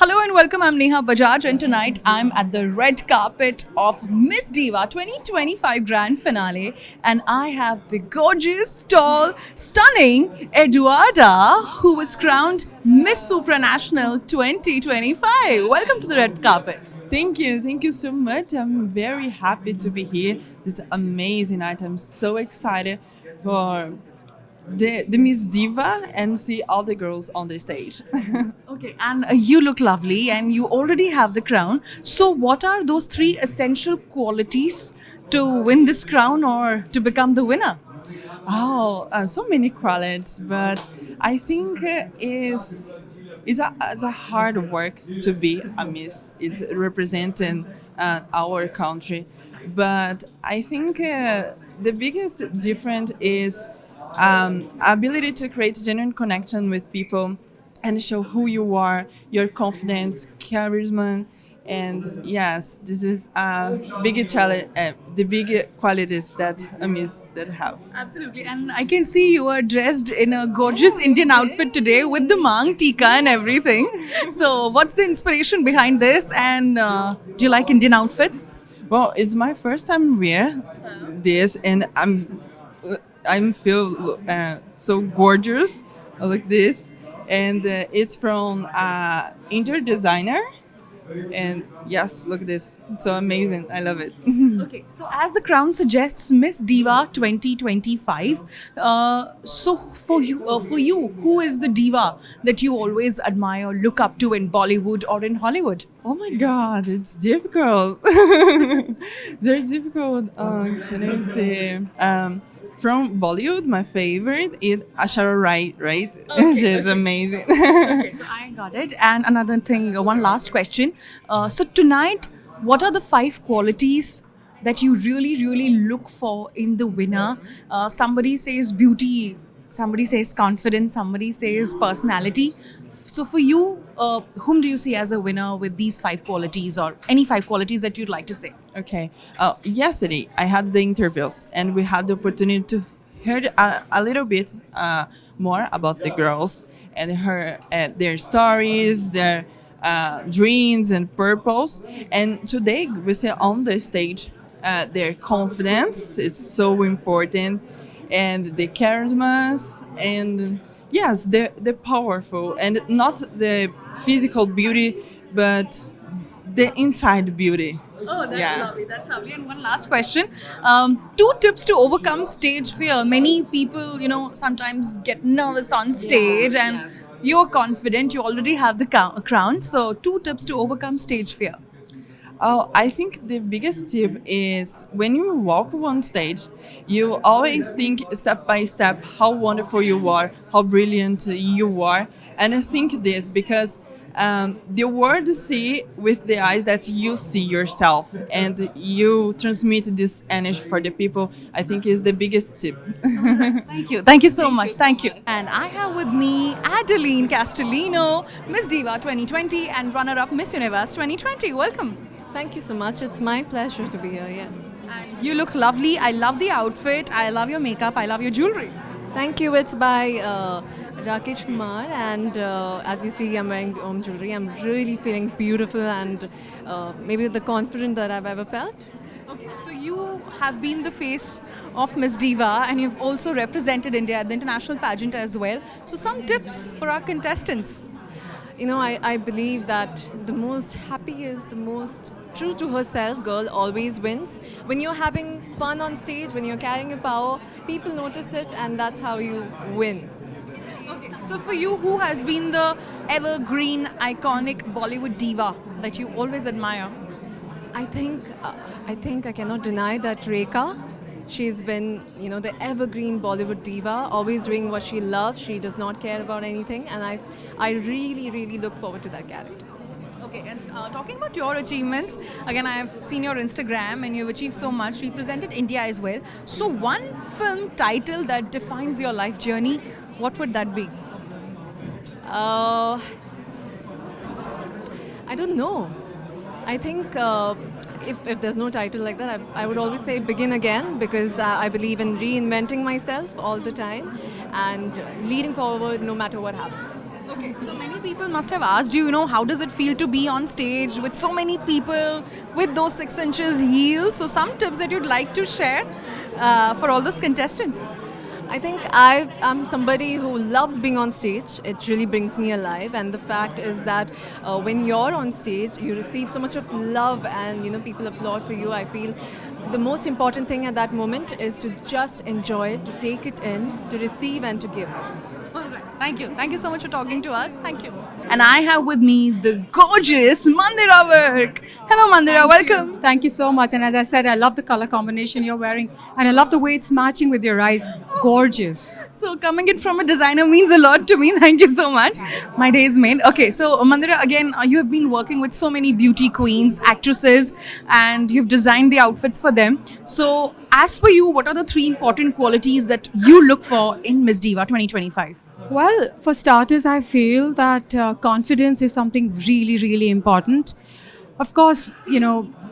Hello and welcome. I'm Neha Bajaj, and tonight I'm at the red carpet of Miss Diva 2025 Grand Finale, and I have the gorgeous, tall, stunning Eduarda, who was crowned Miss Supranational 2025. Welcome to the red carpet. Thank you so much. I'm very happy to be here. It's amazing night. I'm so excited for the Miss Diva and see all the girls on the stage. Okay, and you look lovely, and you already have the crown. So, what are those three essential qualities to win this crown or to become the winner? So many qualities, but I think it's a hard work to be a Miss. It's representing our country, but I think the biggest difference is ability to create genuine connection with people and show who you are, your confidence, charisma, and yes, this is a big challenge. The big qualities that a Miss that have. Absolutely, and I can see you are dressed in a gorgeous Indian outfit today with the mang tika and everything. So, what's the inspiration behind this? And do you like Indian outfits? Well, it's my first time wear this, and I'm feel so gorgeous like this, and it's from Indian designer. And yes, look at this, it's so amazing. I love it. Okay, so as the crown suggests, Miss Diva 2025. For you, who is the diva that you always admire, look up to in Bollywood or in Hollywood? Oh my God, it's difficult. They're difficult. Can I say? From Bollywood, my favorite is Ashara Rai, right? She's amazing. Okay, so I got it. And another thing, one last question. So tonight, what are the five qualities that you really, really look for in the winner? Somebody says beauty, somebody says confidence, somebody says personality. So for you, whom do you see as a winner with these five qualities or any five qualities that you'd like to say? Okay. Yesterday, I had the interviews, and we had the opportunity to hear a little bit more about the girls and their stories, their dreams and purpose. And today, we see on the stage their confidence is so important, and the charismas, and yes, the powerful, and not the physical beauty, but the inside beauty. Oh, that's Yeah. lovely. That's lovely. And one last question. Two tips to overcome stage fear. Many people, sometimes get nervous on stage, and yes. you're confident. You already have the crown. So, two tips to overcome stage fear. Oh, I think the biggest tip is when you walk on stage, you always think step by step how wonderful you are, how brilliant you are. And I think this because the world see with the eyes that you see yourself, and you transmit this energy for the people. I think is the biggest tip. Thank you. Thank you so much. Thank you. And I have with me Adeline Castellino, Miss Diva 2020 and runner-up Miss Universe 2020. Welcome. Thank you so much. It's my pleasure to be here. Yes. You look lovely. I love the outfit. I love your makeup. I love your jewelry. Thank you. It's by Rakesh Kumar, and as you see, I'm wearing jewelry. I'm really feeling beautiful and maybe the confident that I've ever felt. Okay, so you have been the face of Miss Diva, and you've also represented India at the international pageant as well. So some tips for our contestants. You know, I believe that the most happy is the most true to herself girl always wins. When you're having fun on stage, when you're carrying your power, people notice it, and that's how you win. Okay, so for you, who has been the evergreen, iconic Bollywood diva that you always admire? I think I cannot deny that Rekha. She's been, the evergreen Bollywood diva, always doing what she loves. She does not care about anything, and I really, really look forward to that character. Okay, and talking about your achievements, again, I've seen your Instagram and you've achieved so much. You represented India as well. So, one film title that defines your life journey, what would that be? Uh, I don't know. I think if there's no title like that, I would always say begin again, because I believe in reinventing myself all the time and leading forward no matter what happens. Okay, so many people must have asked you, how does it feel to be on stage with so many people with those 6 inches heels? So, some tips that you'd like to share for all those contestants. I think I'm somebody who loves being on stage. It really brings me alive, and the fact is that when you're on stage, you receive so much of love, and people applaud for you. I feel the most important thing at that moment is to just enjoy it, to take it in, to receive and to give. All right. Thank you. Thank you so much for talking to us. Thank you. And I have with me the gorgeous Mandira Virk. Hello, Mandira. Welcome. Thank you so much. And as I said, I love the color combination you're wearing. And I love the way it's matching with your eyes. Gorgeous. So coming in from a designer means a lot to me. Thank you so much. My day is made. Okay, so Mandira, again, you have been working with so many beauty queens, actresses, and you've designed the outfits for them. So as per you, what are the 3 important qualities that you look for in Miss Diva 2025? Well, for starters, I feel that confidence is something really, really important. Of course,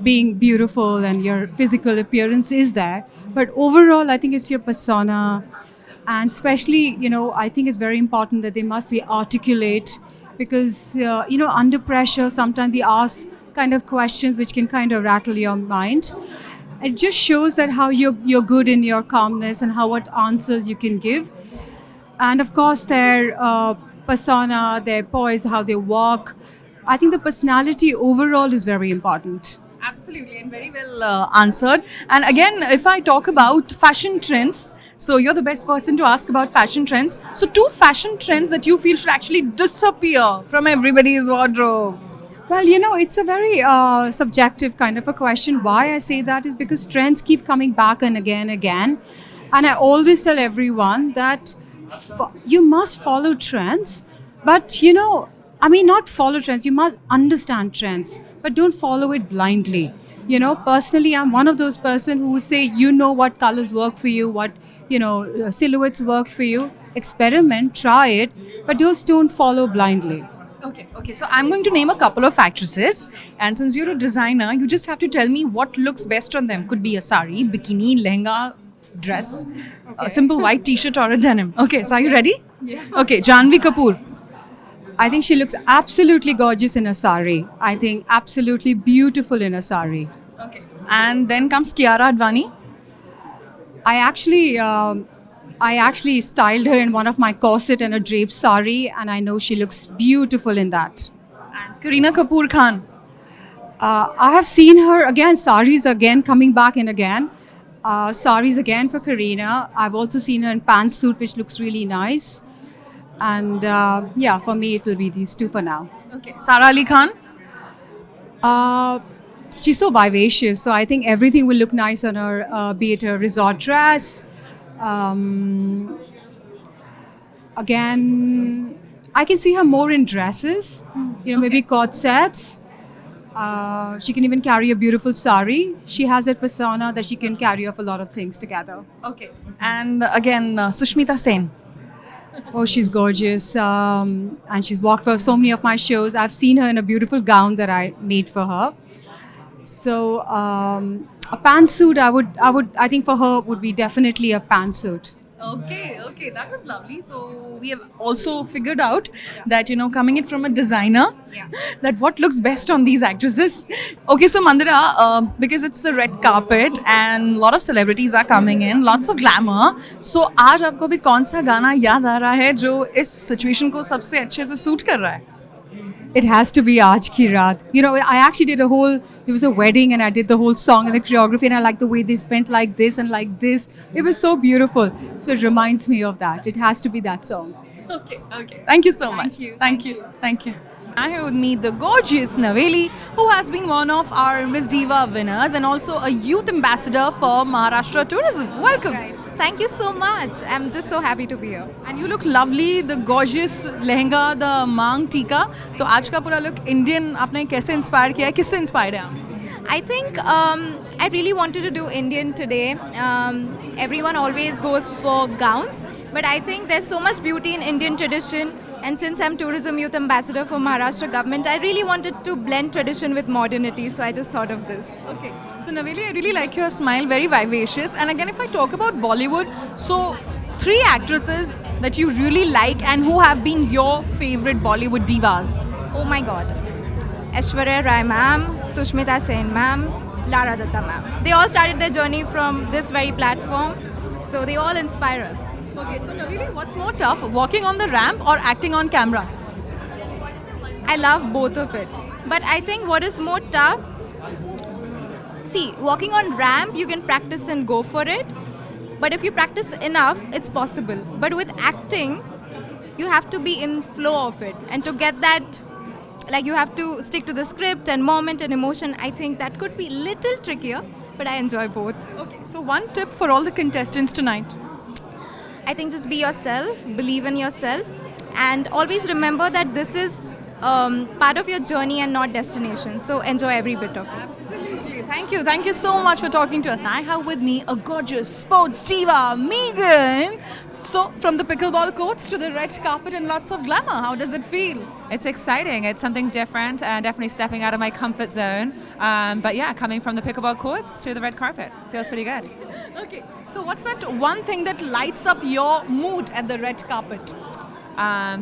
being beautiful and your physical appearance is there. But overall, I think it's your persona. And especially, I think it's very important that they must be articulate because, under pressure, sometimes they ask kind of questions which can kind of rattle your mind. It just shows that how you're good in your calmness and what answers you can give. And of course, their persona, their poise, how they walk. I think the personality overall is very important. Absolutely, and very well answered. And again, if I talk about fashion trends, so you're the best person to ask about fashion trends. So 2 fashion trends that you feel should actually disappear from everybody's wardrobe. Well, it's a very subjective kind of a question. Why I say that is because trends keep coming back and again. And I always tell everyone that you must follow trends, but not follow trends. You must understand trends, but don't follow it blindly. Personally, I'm one of those person who say, what colors work for you, what, silhouettes work for you. Experiment, try it, but just don't follow blindly. Okay. So I'm going to name a couple of actresses, and since you're a designer, you just have to tell me what looks best on them. Could be a sari, bikini, lehenga, dress, a simple white t-shirt or a denim. Okay, so are you ready? Yeah. Okay, Janhvi Kapoor. I think she looks absolutely gorgeous in a sari. I think absolutely beautiful in a sari. Okay. And then comes Kiara Advani. I actually styled her in one of my corset and a draped sari, and I know she looks beautiful in that. And Kareena Kapoor Khan. I have seen her again, saris again coming back in again. Saris again for Kareena. I've also seen her in pantsuit, which looks really nice. And for me, it will be these 2 for now. Okay. Sara Ali Khan. She's so vivacious, so I think everything will look nice on her, be it a resort dress. Again, I can see her more in dresses, maybe corsets. She can even carry a beautiful sari. She has that persona that she can carry off a lot of things together. Okay. And again, Sushmita Sen. Oh, she's gorgeous. And she's walked for so many of my shows. I've seen her in a beautiful gown that I made for her. So a pantsuit, I think for her would be definitely a pantsuit. Okay, that was lovely. So we have also figured out that coming in from a designer, that what looks best on these actresses. Okay, so Mandira, because it's the red carpet and a lot of celebrities are coming in, lots of glamour. So आज आपको भी कौन सा गाना याद आ रहा है जो इस सिचुएशन को सबसे अच्छे से सूट कर रहा है? It has to be Aaj Ki Raat. I actually did there was a wedding and I did the whole song and the choreography, and I like the way they spent like this and like this. It was so beautiful. So it reminds me of that. It has to be that song. Okay. Thank you so much. Thank you. I have with me the gorgeous Naveli, who has been one of our Miss Diva winners and also a youth ambassador for Maharashtra Tourism. Welcome. Right. Thank you so much. I'm just so happy to be here. And you look lovely, the gorgeous lehenga, the mang tika. तो आज का पूरा look Indian आपने कैसे inspire किया है? किससे inspired है आप? I think I really wanted to do Indian today. Everyone always goes for gowns, but I think there's so much beauty in Indian tradition. And since I'm Tourism Youth Ambassador for Maharashtra government, I really wanted to blend tradition with modernity. So I just thought of this. Okay. So Naveli, I really like your smile, very vivacious. And again, if I talk about Bollywood, so 3 actresses that you really like and who have been your favorite Bollywood divas. Oh my god. Aishwarya Rai ma'am, Sushmita Sen ma'am, Lara Datta ma'am. They all started their journey from this very platform, so they all inspire us. Okay, so Navili, what's more tough, walking on the ramp or acting on camera? I love both of it. But I think what is more tough, see, walking on ramp, you can practice and go for it. But if you practice enough, it's possible. But with acting, you have to be in flow of it. And to get that, like you have to stick to the script and moment and emotion. I think that could be little trickier, but I enjoy both. Okay, so one tip for all the contestants tonight. I think just be yourself, believe in yourself, and always remember that this is part of your journey and not destination. So enjoy every bit of it. Absolutely. Thank you so much for talking to us. I have with me a gorgeous sports diva, Megan. So from the pickleball courts to the red carpet and lots of glamour, how does it feel? It's exciting. It's something different and definitely stepping out of my comfort zone. But yeah, coming from the pickleball courts to the red carpet feels pretty good. Okay, so what's that one thing that lights up your mood at the red carpet?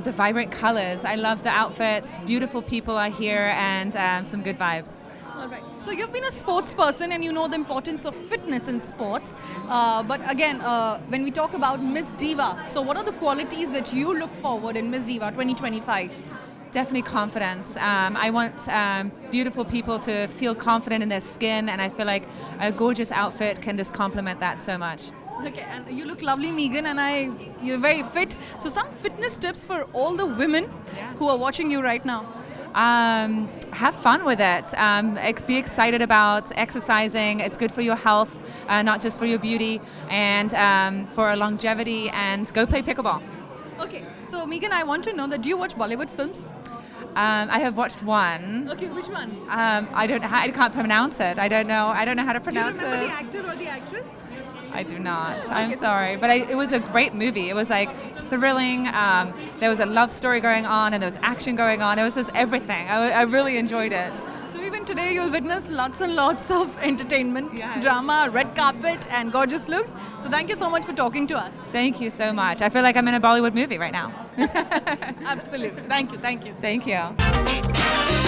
The vibrant colors. I love the outfits. Beautiful people are here and some good vibes. All right. So you've been a sports person and you know the importance of fitness in sports. But again, when we talk about Miss Diva, so what are the qualities that you look forward in Miss Diva 2025? Definitely confidence. I want beautiful people to feel confident in their skin, and I feel like a gorgeous outfit can just complement that so much. Okay, and you look lovely, Megan, and you're very fit. So some fitness tips for all the women who are watching you right now. Have fun with it. Be excited about exercising. It's good for your health, not just for your beauty, and for longevity. And go play pickleball. Okay, so Megan, I want to know that do you watch Bollywood films? I have watched one. Okay, which one? I can't pronounce it. I don't know how to Do you pronounce remember it. the actor or the actress? I do not. I'm sorry, but it was a great movie. It was like thrilling. There was a love story going on, and there was action going on. It was just everything. I really enjoyed it. So even today you'll witness lots and lots of entertainment, Yes. drama, red carpet and gorgeous looks. So thank you so much for talking to us. Thank you so much. I feel like I'm in a Bollywood movie right now. Absolutely. Thank you. Thank you.